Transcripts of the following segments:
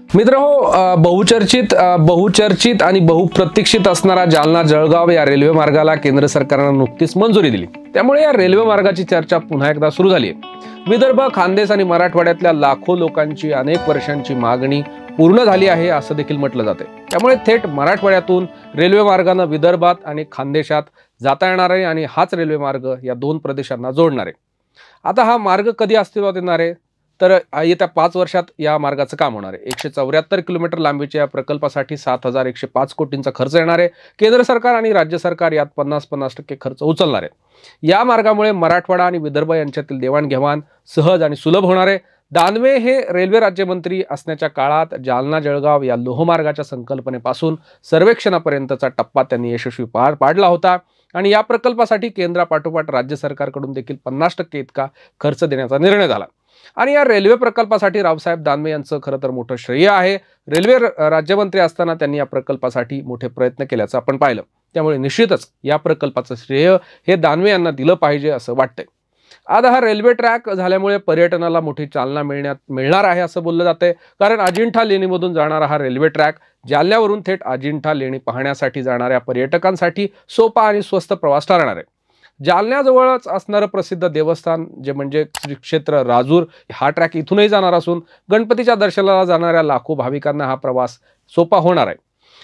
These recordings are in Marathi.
मित्रहो, बहुचर्चित आणि बहुप्रतीक्षित असणारा जालना जळगाव या रेल्वे मार्गाला केंद्र सरकारने नुकतीच मंजुरी दिली। त्यामुळे या रेल्वे मार्गाची चर्चा पुन्हा एकदा सुरू झाली आहे। विदर्भ, खानदेश आणि मराठवाड्यातल्या लाखो लोकांची अनेक वर्षांची मागणी पूर्ण झाली आहे असं देखील म्हटलं जाते। त्यामुळे थेट मराठवाड्यातून रेल्वे मार्गाने विदर्भात आणि खानदेशात जाता येणार आहे आणि हाच रेल्वे मार्ग या दोन प्रदेशांना जोडणार आहे। आता हा मार्ग कधी अस्तित्वात येणार आहे? तर येत्या 5 वर्षात या मार्गाचं काम होणार आहे। 174 किलोमीटर लांबीच्या या प्रकल्पासाठी 7105 कोटींचा खर्च येणार आहे। केंद्र सरकार आणि राज्य सरकार यात 50-50% खर्च उचलणार आहे। या मार्गामुळे मराठवाडा आणि विदर्भ यांच्यातील देवाणघेवाण सहज आणि सुलभ होणार आहे। दानवे हे रेल्वे राज्यमंत्री असण्याच्या काळात जालना जळगाव या लोहमार्गाच्या संकल्पनेपासून सर्वेक्षणापर्यंतचा टप्पा त्यांनी यशस्वी पार पाडला होता आणि या प्रकल्पासाठी केंद्रापाठोपाठ राज्य सरकारकडून देखील 50% इतका खर्च देण्याचा निर्णय झाला। आणि या रेल्वे प्रकल्पासाठी रावसाहेब दानवे यांचं खरं तर मोठं श्रेय आहे। रेल्वे राज्यमंत्री असताना त्यांनी या प्रकल्पासाठी मोठे प्रयत्न केल्याचं आपण पाहिलं। त्यामुळे निश्चितच या प्रकल्पाचं श्रेय हे दानवे यांना दिलं पाहिजे असं वाटतंय। आता हा रेल्वे ट्रॅक झाल्यामुळे पर्यटनाला मोठी चालना मिळणार आहे असं बोललं जातंय। कारण अजिंठा लेणीमधून जाणारा हा रेल्वे ट्रॅक जालन्यावरून थेट अजिंठा लेणी पाहण्यासाठी जाणाऱ्या पर्यटकांसाठी सोपा आणि स्वस्त प्रवास ठरणार आहे। जालन्याजवळच असणारं प्रसिद्ध देवस्थान जे म्हणजे श्री क्षेत्र राजूर हा ट्रॅक इथूनही जाणार असून गणपतीच्या दर्शनाला जाणाऱ्या लाखो भाविकांना हा प्रवास सोपा होणार आहे।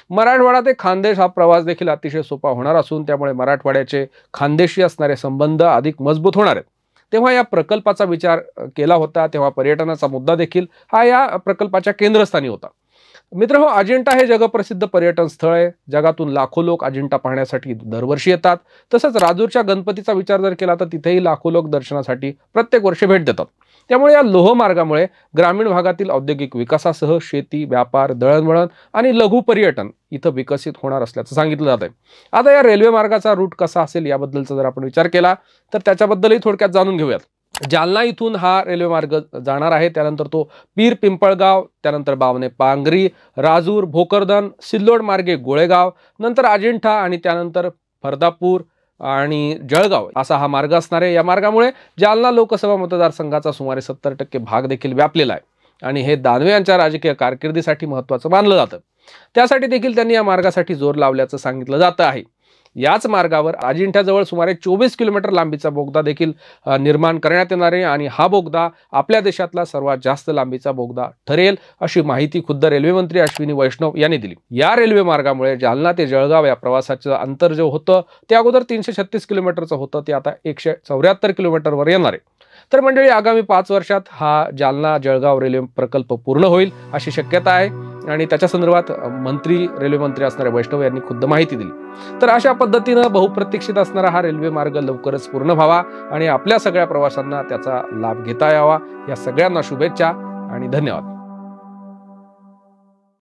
मराठवाडा ते खानदेश हा प्रवास देखील अतिशय सोपा होणार असून त्यामुळे मराठवाड्याचे खानदेशी असणारे संबंध अधिक मजबूत होणार आहेत। तेव्हा या प्रकल्पाचा विचार केला होता तेव्हा पर्यटनाचा मुद्दा देखील हा या प्रकल्पाच्या केंद्रस्थानी होता। मित्रहो, अजिंठा हे जगप्रसिद्ध पर्यटन स्थळ आहे। जगातून लाखो लोक अजिंठा पाहण्यासाठी दरवर्षी येतात। तसंच राजूरच्या गणपतीचा विचार जर केला तर तिथेही लाखो लोक दर्शनासाठी प्रत्येक वर्षी भेट देतात। त्यामुळे या लोहमार्गामुळे ग्रामीण भागातील औद्योगिक विकासासह शेती, व्यापार, दळणवळण आणि लघु पर्यटन इथं विकसित होणार असल्याचं सांगितलं जात आहे। आता या रेल्वे मार्गाचा रूट कसा असेल याबद्दलचा जर आपण विचार केला तर त्याच्याबद्दलही थोडक्यात जाणून घेऊयात। जालना इथून हा रेल्वे मार्ग जाणार आहे। त्यानंतर तो पीर पिंपळगाव, त्यानंतर बावणे पांगरी, राजूर, भोकरदन, सिल्लोड मार्गे गोळेगाव, नंतर अजिंठा आणि त्यानंतर फरदापूर आणि जळगाव असा हा मार्ग असणार आहे। या मार्गामुळे जालना लोकसभा मतदारसंघाचा सुमारे 70% भाग देखील व्यापलेला आहे आणि हे दानवे यांच्या राजकीय कारकिर्दीसाठी महत्त्वाचं मानलं जातं। त्यासाठी देखील त्यांनी या मार्गासाठी जोर लावल्याचं सांगितलं जातं आहे। याच मार्गावर अजिंठ्याजवळ सुमारे 24 किलोमीटर लांबीचा बोगदा देखील निर्माण करण्यात येणार आहे आणि हा बोगदा आपल्या देशातला सर्वात जास्त लांबीचा बोगदा ठरेल अशी माहिती खुद्द रेल्वे मंत्री अश्विनी वैष्णव यांनी दिली। या रेल्वे मार्गामुळे जालना ते जळगाव या प्रवासाचं अंतर जे होतं ते अगोदर 336 किलोमीटरचं होतं ते आता 174 किलोमीटरवर येणार आहे। तर मंडळी, आगामी 5 वर्षात हा जालना जळगाव रेल्वे प्रकल्प पूर्ण होईल अशी शक्यता आहे आणि त्याच्या संदर्भात रेल्वे मंत्री असणारे वैष्णव यांनी खुद्द माहिती दिली। तर अशा पद्धतीनं बहुप्रतीक्षित असणारा हा रेल्वे मार्ग लवकरच पूर्ण व्हावा आणि आपल्या सगळ्या प्रवाशांना त्याचा लाभ घेता यावा। या सगळ्यांना शुभेच्छा आणि धन्यवाद।